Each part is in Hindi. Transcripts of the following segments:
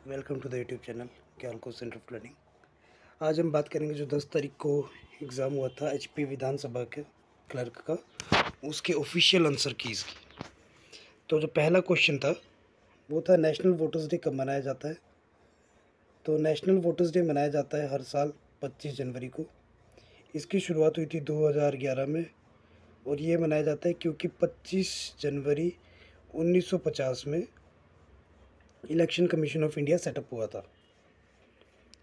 Welcome to the YouTube channel Gyanko centre of learning. आज हम बात करेंगे जो 10 तारीख को एग्ज़ाम हुआ था एचपी विधानसभा के क्लर्क का, उसके ऑफिशियल आंसर कीज़ की। तो जो पहला क्वेश्चन था वो था नेशनल वोटर्स डे कब मनाया जाता है। तो नेशनल वोटर्स डे मनाया जाता है हर साल 25 जनवरी को। इसकी शुरुआत हुई थी 2011 में और ये मनाया जाता है क्योंकि 25 जनवरी 1950 में election commission of India setup हुआ था।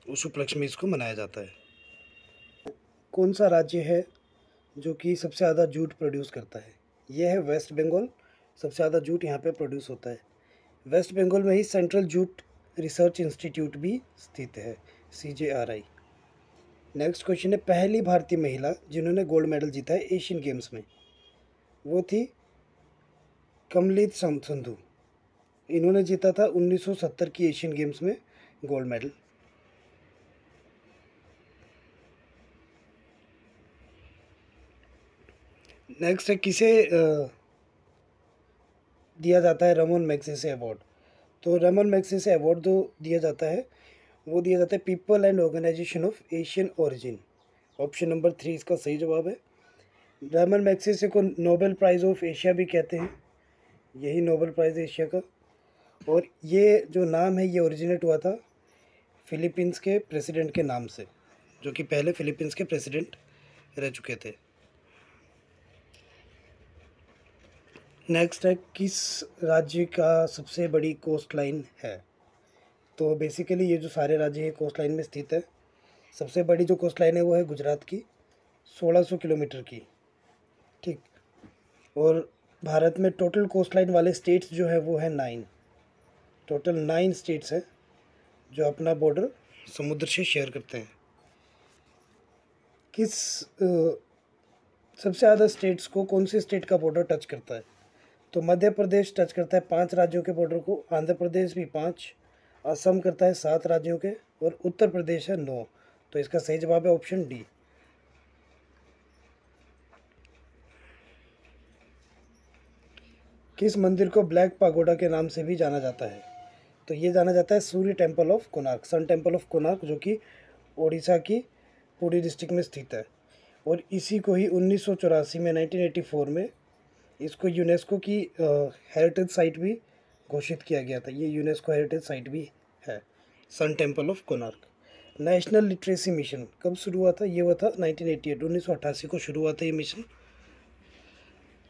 उस उपलक्ष्य में इसको मनाया जाता है। कौन सा राज्य है जो कि सबसे ज़्यादा जूट प्रोड्यूस करता है? यह है वेस्ट बंगाल। सबसे ज़्यादा जूट यहाँ पे प्रोड्यूस होता है। वेस्ट बंगाल में ही सेंट्रल जूट रिसर्च इंस्टीट्यूट भी स्थित है, CJRI। नेक्स्ट क्वेश्चन है, पहली भारतीय महिला जिन्होंने गोल्ड मेडल जीता है एशियन गेम्स में, वो थी कमलीत संधू। इन्होंने जीता था 1970 की एशियन गेम्स में गोल्ड मेडल। नेक्स्ट है, किसे दिया जाता है रमन मैग्सेसे अवार्ड? तो रमन मैग्सेसे अवार्ड जो दिया जाता है वो दिया जाता है people and organisation of Asian origin. Option number 3 इसका सही जवाब है। रमन मैग्सेसे को नोबेल प्राइज़ ऑफ एशिया भी कहते हैं, यही नोबेल प्राइज़ एशिया का। और ये जो नाम है ये ओरिजिनेट हुआ था फिलीपींस के प्रेसिडेंट के नाम से, जो कि पहले फिलीपींस के प्रेसिडेंट रह चुके थे। नेक्स्ट है, किस राज्य का सबसे बड़ी कोस्ट लाइन है? तो बेसिकली ये जो सारे राज्य हैं कोस्ट लाइन में स्थित है। सबसे बड़ी जो कोस्ट लाइन है वो है गुजरात की, 1600 किलोमीटर की। ठीक। और भारत में टोटल कोस्ट लाइन वाले स्टेट्स जो है वो है 9। टोटल 9 स्टेट्स हैं जो अपना बॉर्डर समुद्र से शेयर करते हैं। किस सबसे ज़्यादा स्टेट्स को कौन से स्टेट का बॉर्डर टच करता है? तो मध्य प्रदेश टच करता है 5 राज्यों के बॉर्डर को, आंध्र प्रदेश भी 5, असम करता है 7 राज्यों के, और उत्तर प्रदेश है 9। तो इसका सही जवाब है ऑप्शन डी। किस मंदिर को ब्लैक पागोडा के नाम से भी जाना जाता है? तो ये जाना जाता है Surya temple of Konark, sun temple of Konark, जो कि ओडिशा की पुरी डिस्ट्रिक्ट में स्थित है। और इसी को ही 1984 में 1984 में इसको यूनेस्को की हेरिटेज साइट भी घोषित किया गया था। ये यूनेस्को हेरिटेज साइट भी है, sun temple of Konark. National literacy mission कब शुरू हुआ था? ये हुआ था 1988, 1988 को शुरू हुआ था ये मिशन।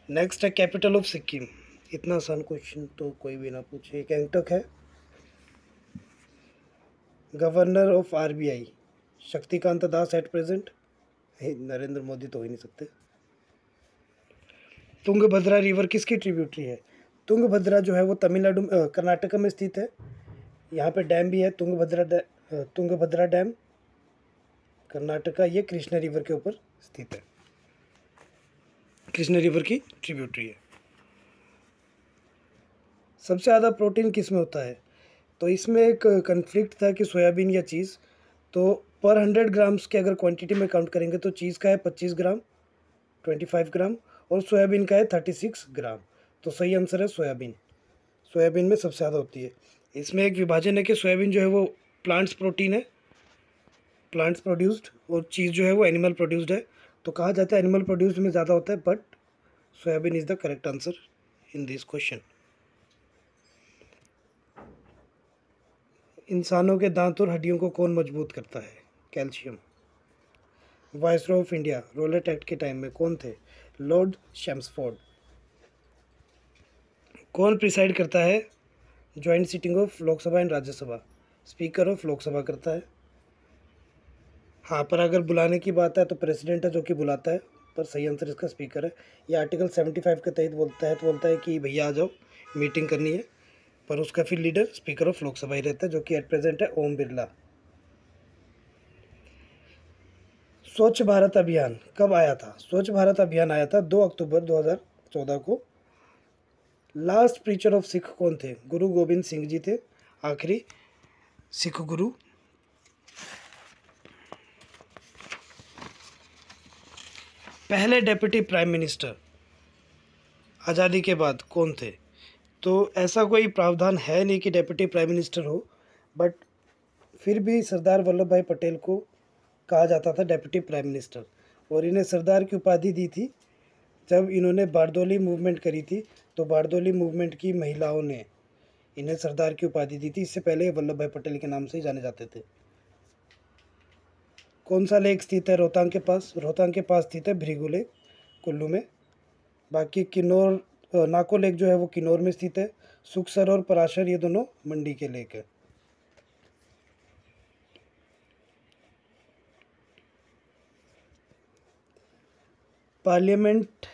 नेक्स्ट है, कैपिटल ऑफ सिक्किम। इतना आसान क्वेश्चन तो कोई भी ना पूछे। गैंगटॉक है। Governor of RBI Shaktikanta Das at present. Narendra Modi तो हो ही नहीं सकते। तुंगभद्रा रिवर किसकी ट्रिब्यूटरी है? तुंगभद्रा जो है वो तमिलनाडु कर्नाटक में स्थित है। यहाँ पे डैम भी है, तुंगभद्रा डैम कर्नाटका। ये कृष्णा रिवर के ऊपर स्थित है, कृष्णा रिवर की ट्रिब्यूटरी है। सबसे ज़्यादा प्रोटीन किस में होता है? तो इसमें एक कन्फ्लिक्ट था कि सोयाबीन या चीज़। तो पर 100 ग्राम्स के अगर क्वांटिटी में काउंट करेंगे तो चीज़ का है 25 ग्राम, 25 ग्राम, और सोयाबीन का है 36 ग्राम। तो सही आंसर है सोयाबीन। सोयाबीन में सबसे ज़्यादा होती है। इसमें एक विभाजन है कि सोयाबीन जो है वो प्लांट्स प्रोटीन है, प्लांट्स प्रोड्यूस्ड, और चीज़ जो है वो एनिमल प्रोड्यूस्ड है। तो कहा जाता है एनिमल प्रोड्यूस्ड में ज़्यादा होता है, but soybean is the correct answer in this question. इंसानों के दांत और हड्डियों को कौन मजबूत करता है? Calcium. Viceroy of India Rowlatt act के टाइम में कौन थे? Lord Chelmsford. कौन प्रिसाइड करता है joint sitting of Lok Sabha and Rajya Sabha? Speaker of Lok Sabha करता है। हाँ, पर अगर बुलाने की बात है तो प्रेसिडेंट है जो कि बुलाता है, पर सही आंसर इसका स्पीकर है। ये आर्टिकल 75 के तहत बोलता है कि भैया आ जाओ, मीटिंग करनी है, पर उसका फिर लीडर स्पीकर ऑफ लोकसभा ही रहता है, जो कि एट प्रेजेंट है ओम बिरला। स्वच्छ भारत अभियान कब आया था? स्वच्छ भारत अभियान आया था 2 अक्टूबर 2014 को। लास्ट प्रीचर ऑफ सिख कौन थे? गुरु गोबिंद सिंह जी थे, आखिरी सिख गुरु। पहले डेप्यूटी प्राइम मिनिस्टर आज़ादी के बाद कौन थे? तो ऐसा कोई प्रावधान है नहीं कि डेप्यूटी प्राइम मिनिस्टर हो, बट फिर भी सरदार वल्लभ भाई पटेल को कहा जाता था डेप्यूटी प्राइम मिनिस्टर, और इन्हें सरदार की उपाधि दी थी जब इन्होंने बारदोली मूवमेंट करी थी। तो बारदोली मूवमेंट की महिलाओं ने इन्हें सरदार की उपाधि दी थी। इससे पहले वल्लभ भाई पटेल के नाम से ही जाने जाते थे। कौन सा लेक स्थित है रोहतांग के पास? रोहतांग के पास स्थित है भृगु लेक, कुल्लू में। बाकी किन्नौर, नाको लेक जो है वो किन्नौर में स्थित है। सुखसर और पराशर ये दोनों मंडी के लेक है। पार्लियामेंट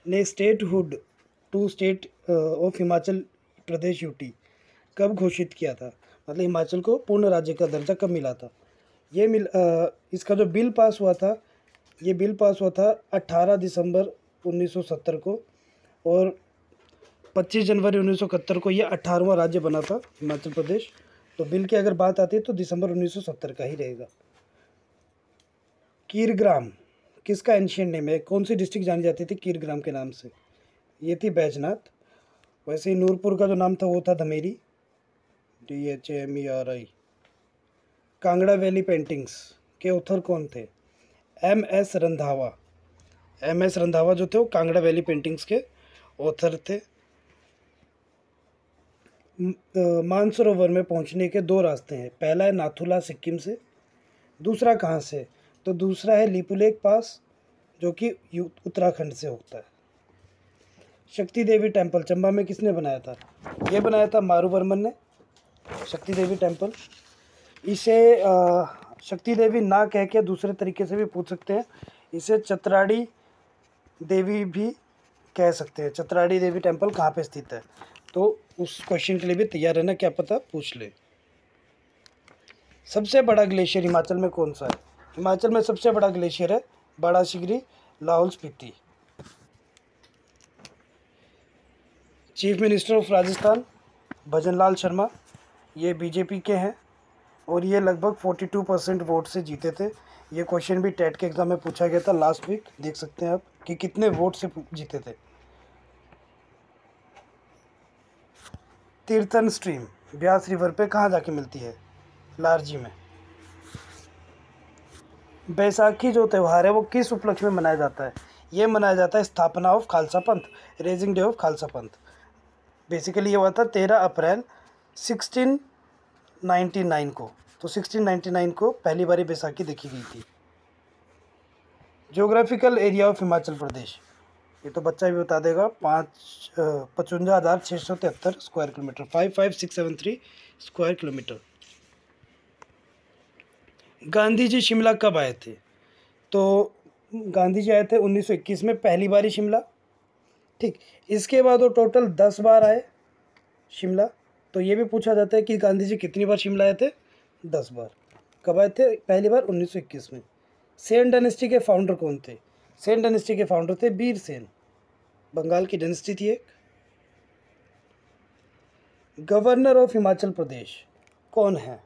ने statehood to state of Himachal Pradesh UT कब घोषित किया था? मतलब हिमाचल को पूर्ण राज्य का दर्जा कब मिला था? इसका जो बिल पास हुआ था, ये बिल पास हुआ था 18 दिसंबर 1970 को, और 25 जनवरी 1971 को ये 18वां राज्य बना था हिमाचल प्रदेश। तो बिल की अगर बात आती है तो दिसंबर 1970 का ही रहेगा। कीरग्राम किसका एंशियंट नेम है? कौन सी डिस्ट्रिक्ट जानी जाती थी कीरग्राम के नाम से? ये थी बैजनाथ। वैसे ही नूरपुर का जो नाम था वो था Dhameri, DHAMERI। Kangra valley paintings के ऑथर कौन थे? MS रंधावा। MS रंधावा जो थे वो कांगड़ा वैली पेंटिंग्स के ऑथर थे। मानसरोवर में पहुंचने के दो रास्ते हैं। पहला है नाथुला सिक्किम से, दूसरा कहाँ से? तो दूसरा है लिपुलेख पास, जो कि उत्तराखंड से होता है। शक्ति देवी टेम्पल चंबा में किसने बनाया था? ये बनाया था मारूवर्मन ने, शक्ति देवी टेम्पल। इसे शक्ति देवी ना कह के दूसरे तरीके से भी पूछ सकते हैं, इसे चतराड़ी देवी भी कह सकते हैं। चतराड़ी देवी टेम्पल कहाँ पे स्थित है? तो उस क्वेश्चन के लिए भी तैयार रहना, क्या पता पूछ ले। सबसे बड़ा ग्लेशियर हिमाचल में कौन सा है? हिमाचल में सबसे बड़ा ग्लेशियर है Bara Shigri, Lahaul Spiti. Chief minister of Rajasthan Bhajanlal Sharma, ये बीजेपी के हैं, और ये लगभग 42% वोट से जीते थे। ये क्वेश्चन भी टेट के एग्ज़ाम में पूछा गया था लास्ट वीक, देख सकते हैं आप कि कितने वोट से जीते थे। तीर्थन स्ट्रीम ब्यास रिवर पे कहाँ जाके मिलती है? लारजी में। बैसाखी जो त्यौहार है वो किस उपलक्ष्य में मनाया जाता है? ये मनाया जाता है स्थापना ऑफ खालसा पंथ, रेजिंग डे ऑफ खालसा पंथ। बेसिकली ये हुआ था 13 अप्रैल 1699 को। तो 1699 को पहली बारी बैसाखी देखी गई थी। Geographical area of Himachal Pradesh, ये तो बच्चा भी बता देगा, 55,673 square kilometre, 55673 square kilometre. Gandhi ji Shimla कब आए थे? तो गांधी जी आए थे 1921 में पहली बारी शिमला। ठीक, इसके बाद वो टोटल 10 बार आए शिमला। तो ये भी पूछा जाता है कि गांधी जी कितनी बार शिमला आए थे? 10 बार। कब आए थे? पहली बार 1921 में। सेन डायनेस्टी के फाउंडर कौन थे? सेन डायनेस्टी के फाउंडर थे वीर सेन, बंगाल की डायनेस्टी थी एक। गवर्नर ऑफ हिमाचल प्रदेश कौन है?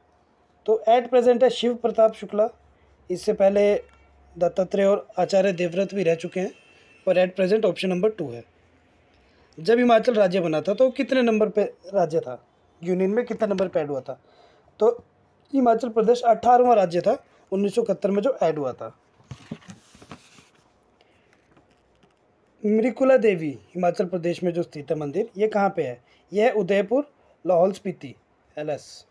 तो एट प्रेजेंट है शिव प्रताप शुक्ला। इससे पहले दत्तात्रेय और आचार्य देवव्रत भी रह चुके हैं, पर एट प्रेजेंट ऑप्शन नंबर 2 है। जब हिमाचल राज्य बना था तो कितने नंबर पे राज्य था? यूनियन में कितना नंबर पे ऐड हुआ था? तो हिमाचल प्रदेश 18वां राज्य था 1971 में जो ऐड हुआ था। मृकुला देवी हिमाचल प्रदेश में जो स्थित है मंदिर, ये कहाँ पे है? यह है उदयपुर, लाहौल स्पीति, LS।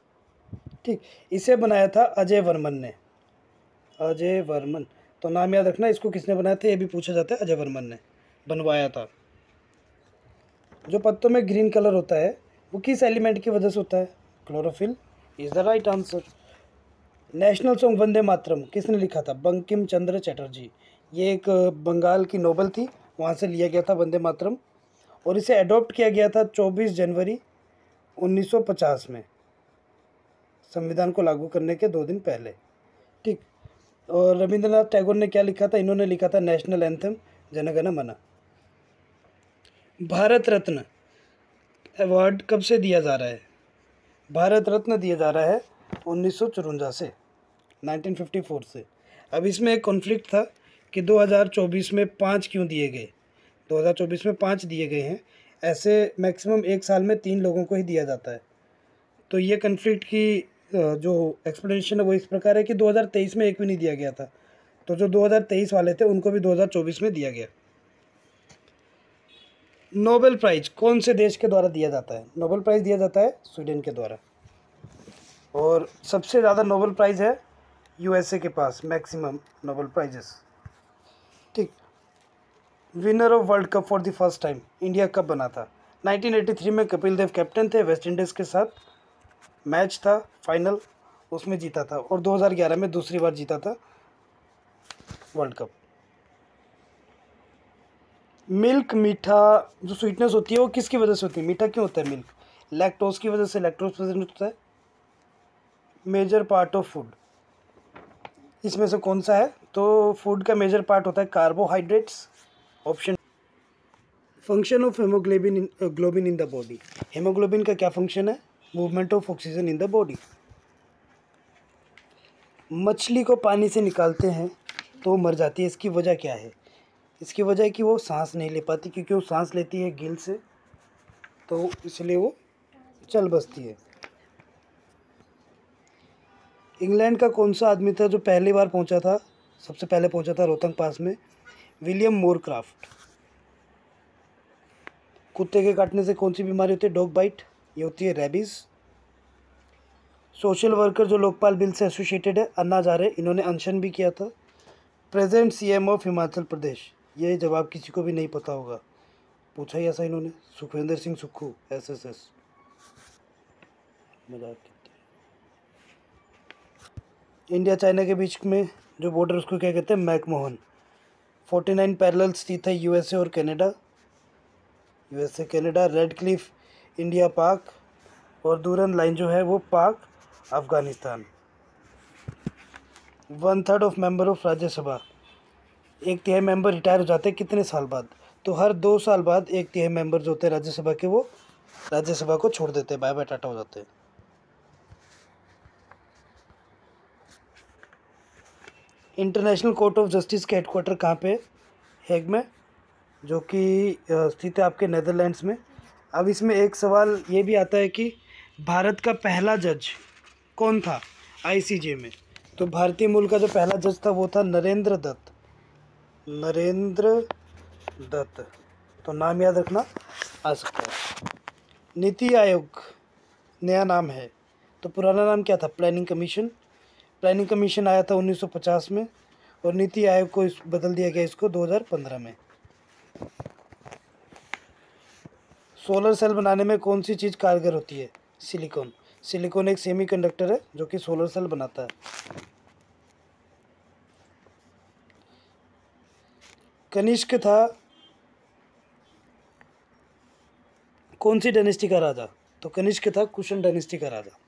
ठीक, इसे बनाया था अजय वर्मन ने। अजय वर्मन, तो नाम याद रखना, इसको किसने बनाया था ये भी पूछा जाता है। अजय वर्मन ने बनवाया था। जो पत्तों में ग्रीन कलर होता है वो किस एलिमेंट की वजह से होता है? Chlorophyll is the right answer. National song Vande Mataram किसने लिखा था? बंकिम चंद्र चटर्जी। ये एक बंगाल की नोबल थी, वहाँ से लिया गया था वंदे मातरम, और इसे अडॉप्ट किया गया था 24 जनवरी 1950 में, संविधान को लागू करने के 2 दिन पहले। ठीक, और रविंद्रनाथ टैगोर ने क्या लिखा था? इन्होंने लिखा था नेशनल एंथम जन गण मन। भारत रत्न अवार्ड कब से दिया जा रहा है? भारत रत्न दिया जा रहा है 1954 से, 1954 से। अब इसमें एक कॉन्फ्लिक्ट था कि 2024 में 5 क्यों दिए गए? 2024 में 5 दिए गए हैं। ऐसे मैक्सिमम एक साल में 3 लोगों को ही दिया जाता है। तो ये कन्फ्लिक्ट की जो एक्सप्लेनेशन है वो इस प्रकार है कि 2023 में एक भी नहीं दिया गया था, तो जो 2023 वाले थे उनको भी 2024 में दिया गया। नोबेल प्राइज कौन से देश के द्वारा दिया जाता है? नोबेल प्राइज़ दिया जाता है स्वीडन के द्वारा, और सबसे ज़्यादा नोबेल प्राइज़ है यूएसए के पास, मैक्सिमम नोबेल प्राइजेस। ठीक। Winner of world cup for the first time India कब बना था? 1983 में कपिल देव कैप्टन थे, वेस्ट इंडीज़ के साथ मैच था फाइनल, उसमें जीता था, और 2011 में दूसरी बार जीता था वर्ल्ड कप। मिल्क मीठा जो स्वीटनेस होती है वो किसकी वजह से होती है? मीठा क्यों होता है मिल्क? लैक्टोज की वजह से, लैक्टोज प्रेजेंट होता है। मेजर पार्ट ऑफ फूड इसमें से कौन सा है? तो फूड का मेजर पार्ट होता है carbohydrates. Option. Function of haemoglobin globin in the body. Haemoglobin का क्या फंक्शन है? Movement of oxygen in the body. मछली को पानी से निकालते हैं तो मर जाती है, इसकी वजह क्या है? इसकी वजह है कि वो सांस नहीं ले पाती, क्योंकि वो सांस लेती है गिल से, तो इसलिए वो चल बसती है। इंग्लैंड का कौन सा आदमी था जो पहली बार पहुंचा था, सबसे पहले पहुंचा था रोहतंग पास में? विलियम मोरक्राफ्ट। कुत्ते के काटने से कौन सी बीमारी होती है? डॉग बाइट, ये होती है रेबीज़। सोशल वर्कर जो लोकपाल बिल से एसोसिएटेड है, अन्ना हजारे, इन्होंने अनशन भी किया था। Present CM of Himachal Pradesh, ये जवाब किसी को भी नहीं पता होगा, पूछा ही ऐसा इन्होंने, सुखविंदर सिंह सुक्खू, एसएसएस। मजाक करते हैं। इंडिया चाइना के बीच में जो बॉर्डर उसको क्या कहते हैं? मैकमोहन। 49 पैरेलल स्थित है यूएसए और Canada, USA Canada. Red Cliff India पाक, और दूरन लाइन जो है वो पाक Afghanistan. 1/3 of member of Rajya Sabha, 1/3 member retire हो जाते हैं कितने साल बाद? तो हर 2 साल बाद 1/3 मेंबर जो होते हैं राज्यसभा के वो राज्यसभा को छोड़ देते हैं, बाय बाय टाटा हो जाते हैं। इंटरनेशनल कोर्ट ऑफ जस्टिस के हेडक्वार्टर कहाँ पे? हेग में, जो कि स्थित है आपके नेदरलैंड्स में। अब इसमें एक सवाल ये भी आता है कि भारत का पहला जज कौन था आईसीजे में? तो भारतीय मूल का जो पहला जज था वो था नरेंद्र दत्त। नरेंद्र दत्त, तो नाम याद रखना आ सकता है। नीति आयोग नया नाम है, तो पुराना नाम क्या था? Planning commission. प्लानिंग कमीशन आया था 1950 में, और नीति आयोग को बदल दिया गया इसको 2015 में। सोलर सेल बनाने में कौन सी चीज़ कारगर होती है? सिलिकॉन। सिलिकॉन एक सेमीकंडक्टर है जो कि सोलर सेल बनाता है। कनिष्क था कौन सी डायनेस्टी का राजा? तो कनिष्क था कुशन डायनेस्टी का राजा।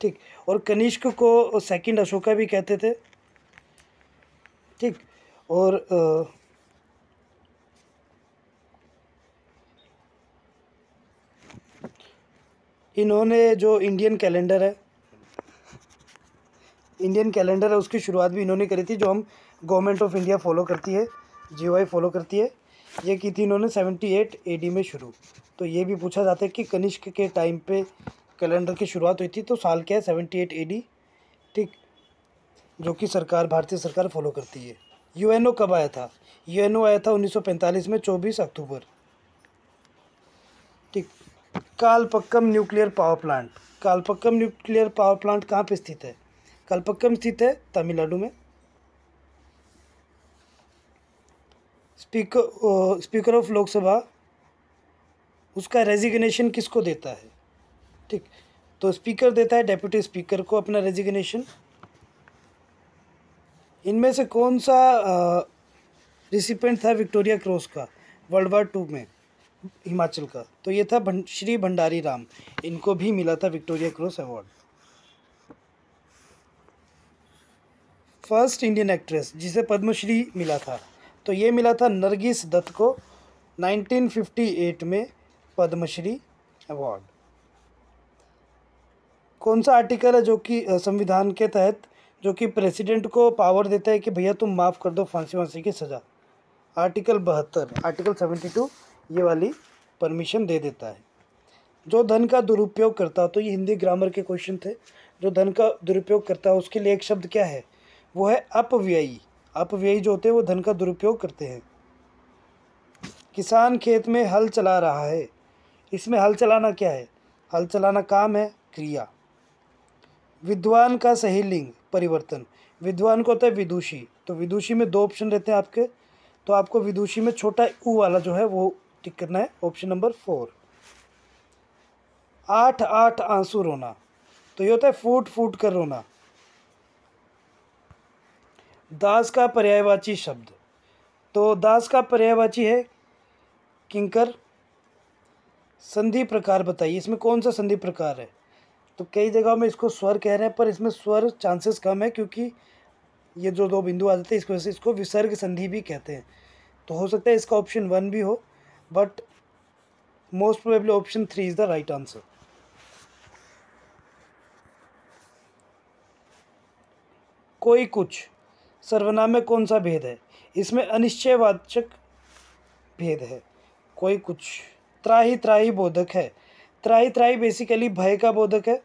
ठीक। और कनिष्क को सेकंड अशोका भी कहते थे। ठीक। और इन्होंने जो इंडियन कैलेंडर है उसकी शुरुआत भी इन्होंने करी थी, जो हम गवर्नमेंट ऑफ इंडिया फॉलो करती है, जीओआई फॉलो करती है। ये की थी इन्होंने 78 एडी में शुरू। तो ये भी पूछा जाता है कि कनिष्क के टाइम पे कैलेंडर की शुरुआत हुई थी, तो साल क्या है? 78 एडी। ठीक। जो कि भारतीय सरकार फॉलो करती है। यूएनओ कब आया था? यूएनओ आया था 1945 में, 24 अक्टूबर। ठीक। Kalpakkam nuclear power plant, Kalpakkam nuclear power plant कहाँ पे स्थित है? कालपक्कम स्थित है तमिलनाडु में। स्पीकर ऑफ लोकसभा, उसका रेजिग्नेशन किसको देता है? ठीक। तो स्पीकर देता है डेप्यूटी स्पीकर को अपना रेजिग्नेशन। इनमें से कौन सा रिसिपेंट था विक्टोरिया क्रॉस का वर्ल्ड वार 2 में हिमाचल का? तो ये था श्री भंडारी राम, इनको भी मिला था Victoria cross award. First Indian actress जिसे पद्मश्री मिला था, तो ये मिला था नरगिस दत्त को 1958 में पद्मश्री अवार्ड। कौन सा आर्टिकल है जो कि संविधान के तहत जो कि प्रेसिडेंट को पावर देता है कि भैया तुम माफ़ कर दो फांसी की सज़ा? आर्टिकल 72, आर्टिकल 72 ये वाली परमिशन दे देता है। जो धन का दुरुपयोग करता हो, तो ये हिंदी ग्रामर के क्वेश्चन थे। जो धन का दुरुपयोग करता है उसके लिए एक शब्द क्या है, वो है अपव्ययी। अपव्ययी जो होते हैं वो धन का दुरुपयोग करते हैं। किसान खेत में हल चला रहा है, इसमें हल चलाना क्या है, हल चलाना काम है, क्रिया। विद्वान का सही लिंग परिवर्तन, विद्वान को होता है विदुषी, तो विदुषी में 2 ऑप्शन रहते हैं आपके, तो आपको विदुषी में छोटा ऊ वाला जो है वो टिक करना है, ऑप्शन नंबर 4। 8 8 आंसू रोना, तो ये होता है फूट फूट कर रोना। दास का पर्यायवाची शब्द, तो दास का पर्यायवाची है किंकर। संधि प्रकार बताइए, इसमें कौन सा संधि प्रकार है, तो कई जगहों में इसको स्वर कह रहे हैं, पर इसमें स्वर चांसेस कम है, क्योंकि ये जो 2 बिंदु आ जाते हैं इसकी वजह से इसको विसर्ग संधि भी कहते हैं। तो हो सकता है इसका ऑप्शन 1 भी हो, but most probably option 3 is the right answer. कोई कुछ सर्वनाम में कौन सा भेद है, इसमें अनिश्चयवाचक भेद है। कोई कुछ त्राही त्राही बोधक है, त्राही त्राही बेसिकली भय का बोधक है।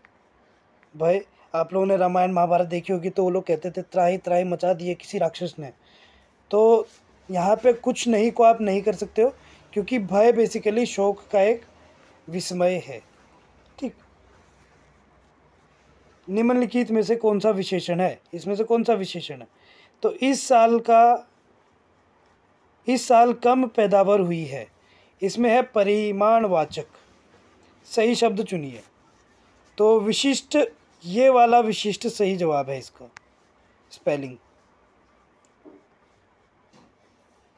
भय, आप लोगों ने रामायण महाभारत देखी होगी, तो वो लोग कहते थे त्राही त्राही मचा दिए किसी राक्षस ने। तो यहाँ पे कुछ नहीं को आप नहीं कर सकते हो, क्योंकि भय बेसिकली शोक का एक विस्मय है। ठीक, निम्नलिखित में से कौन सा विशेषण है, इसमें से कौन सा विशेषण है, तो इस साल कम पैदावार हुई है, इसमें है परिमाणवाचक। सही शब्द चुनिए, तो विशिष्ट, ये वाला विशिष्ट सही जवाब है इसका स्पेलिंग।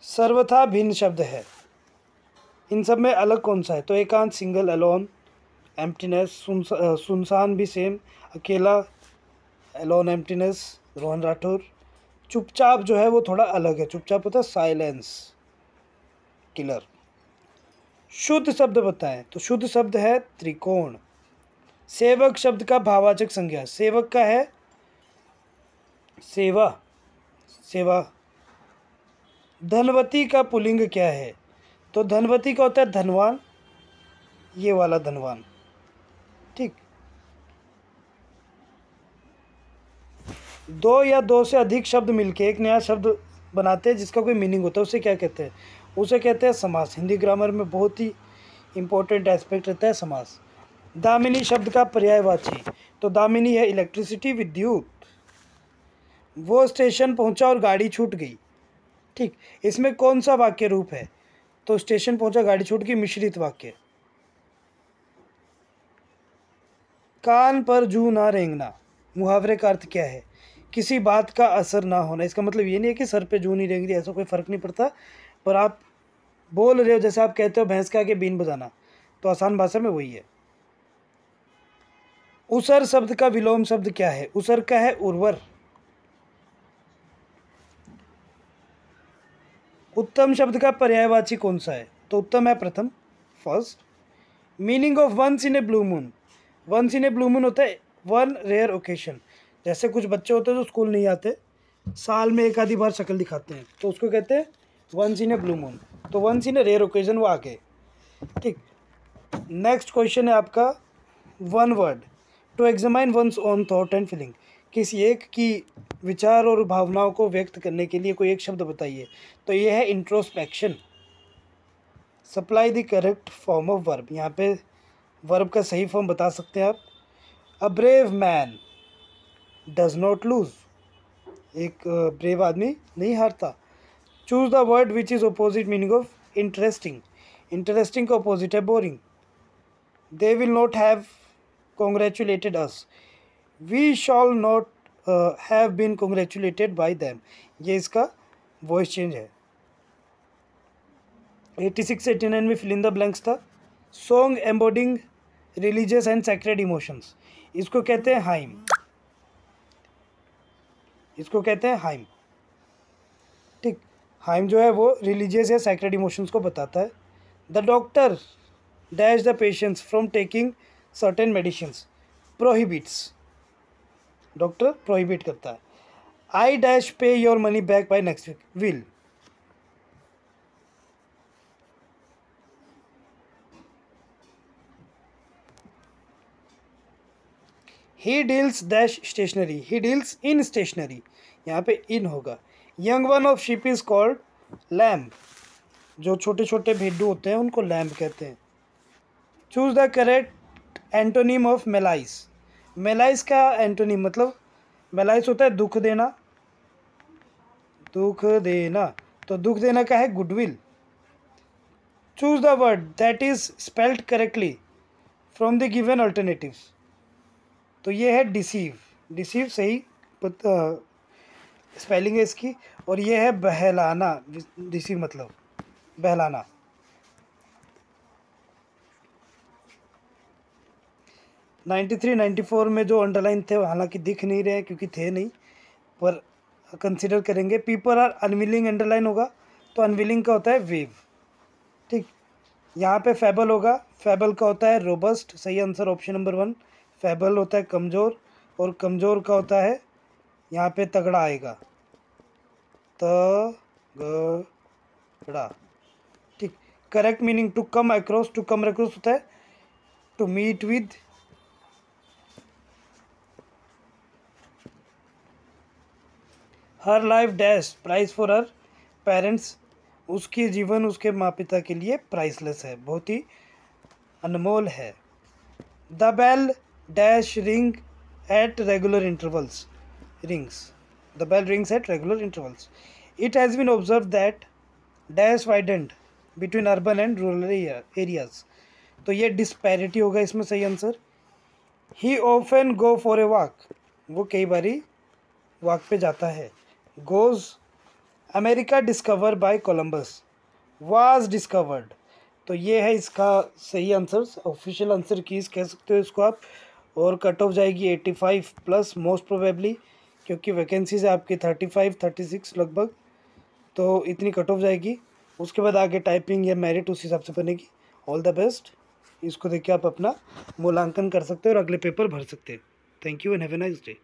सर्वथा भिन्न शब्द है, इन सब में अलग कौन सा है, तो एकांत सिंगल अलोन, एम्प्टीनेस, सुनसान भी सेम, अकेला अलोन एम्प्टीनेस, रोहन राठौर। चुपचाप जो है वो थोड़ा अलग है, चुपचाप होता है साइलेंस किलर। शुद्ध शब्द बताएं, तो शुद्ध शब्द है त्रिकोण। सेवक शब्द का भाववाचक संज्ञा, सेवक का है सेवा, सेवा। धनवती का पुल्लिंग क्या है, तो धनवती का होता है धनवान, ये वाला धनवान। ठीक, 2 या 2 से अधिक शब्द मिलके एक नया शब्द बनाते हैं जिसका कोई मीनिंग होता है, उसे क्या कहते हैं, उसे कहते हैं समास। हिंदी ग्रामर में बहुत ही इंपॉर्टेंट एस्पेक्ट रहता है समास। दामिनी शब्द का पर्यायवाची, तो दामिनी है इलेक्ट्रिसिटी, विद्युत। वो स्टेशन पहुंचा और गाड़ी छूट गई। ठीक, इसमें कौन सा वाक्य रूप है, तो स्टेशन पहुंचा गाड़ी छूट गई मिश्रित वाक्य। कान पर जू ना रेंगना, मुहावरे का अर्थ क्या है, किसी बात का असर ना होना। इसका मतलब ये नहीं है कि सर पे जू नहीं रेंग रही, ऐसा कोई फ़र्क नहीं पड़ता, पर आप बोल रहे हो, जैसे आप कहते हो भैंस के आगे बीन बजाना, तो आसान भाषा में वही है। उसर शब्द का विलोम शब्द क्या है, उसर का है उर्वर। उत्तम शब्द का पर्यायवाची कौन सा है, तो उत्तम है प्रथम, first. Meaning of once in a blue moon, once in a blue moon होता है वन रेयर ओकेशन। जैसे कुछ बच्चे होते हैं जो स्कूल नहीं आते, साल में एक आधी बार शक्ल दिखाते हैं, तो उसको कहते हैं once in a blue moon, तो once in a rare occasion वो आगे। ठीक, नेक्स्ट क्वेश्चन है आपका, one word to examine one's own thought and feeling, किसी एक की विचार और भावनाओं को व्यक्त करने के लिए कोई एक शब्द बताइए, तो ये है introspection. Supply the correct form of verb, यहाँ पे वर्ब का सही फॉर्म बता सकते हैं आप। A brave man does not lose, एक ब्रेव आदमी नहीं हारता। Choose the word which is opposite meaning of interesting, interesting का अपोजिट है boring. They will not have congratulated us, we shall not have been congratulated by them, ये इसका वॉइस चेंज है। 86-89 में फिल इन द ब्लैंक्स था। Song embodying religious and sacred emotions, इसको कहते हैं हाइम, इसको कहते हैं हाइम। ठीक, हाइम जो है वो रिलीजियस या सैक्रेड इमोशंस को बताता है। The doctor dash the patients from taking certain medicines, prohibits, doctor prohibit करता है। I dash pay your money back by next week, will. He deals dash stationery, he deals in stationery, यहाँ पे इन होगा। Young one of sheep is called lamb, जो छोटे छोटे भेड़ू होते हैं उनको लैम्ब कहते हैं। Choose the correct antonym of malice, malice का एंटोनिम मतलब मेलाइस होता है दुख देना, दुख देना, तो दुख देना का है goodwill. Choose the word that is spelled correctly from the given alternatives, तो ये है डिसीव, डिसीव सही स्पेलिंग है इसकी, और ये है बहलाना, डिसीव मतलब बहलाना। 93 94 में जो अंडरलाइन थे हालांकि दिख नहीं रहे क्योंकि थे नहीं, पर कंसिडर करेंगे। पीपल आर अनविलिंग अंडरलाइन होगा, तो अनविलिंग का होता है वेव, ठीक। यहाँ पे फेबल होगा, फेबल का होता है रोबस्ट, सही आंसर ऑप्शन नंबर 1। फेबल होता है कमज़ोर, और कमज़ोर का होता है यहाँ पे तगड़ा आएगा, तगड़ा, ठीक। Correct meaning to come across, to come across होता है to meet with, her life dash price for her parents, उसकी जीवन उसके माँ पिता के लिए प्राइसलेस है, बहुत ही अनमोल है। The bell dash ring at regular intervals, rings, the bell rings at regular intervals. It has been observe that dash widened between urban and rural areas, तो ये डिस्पैरिटी होगा इसमें सही answer. He often go for a walk, वो कई बारी वॉक पे जाता है। Goes America discover by Columbus, was discovered, तो ये है इसका सही आंसर, ऑफिशियल आंसर कीज कह सकते हो इसको आप। और कट ऑफ जाएगी 85 प्लस मोस्ट प्रोबेबली, क्योंकि वैकेंसीज है आपकी 35 36 लगभग, तो इतनी कट ऑफ जाएगी। उसके बाद आगे टाइपिंग या मेरिट उस हिसाब से बनेगी। ऑल द बेस्ट, इसको देख के आप अपना मूल्यांकन कर सकते हो और अगले पेपर भर सकते हैं। Thank you and have a nice day.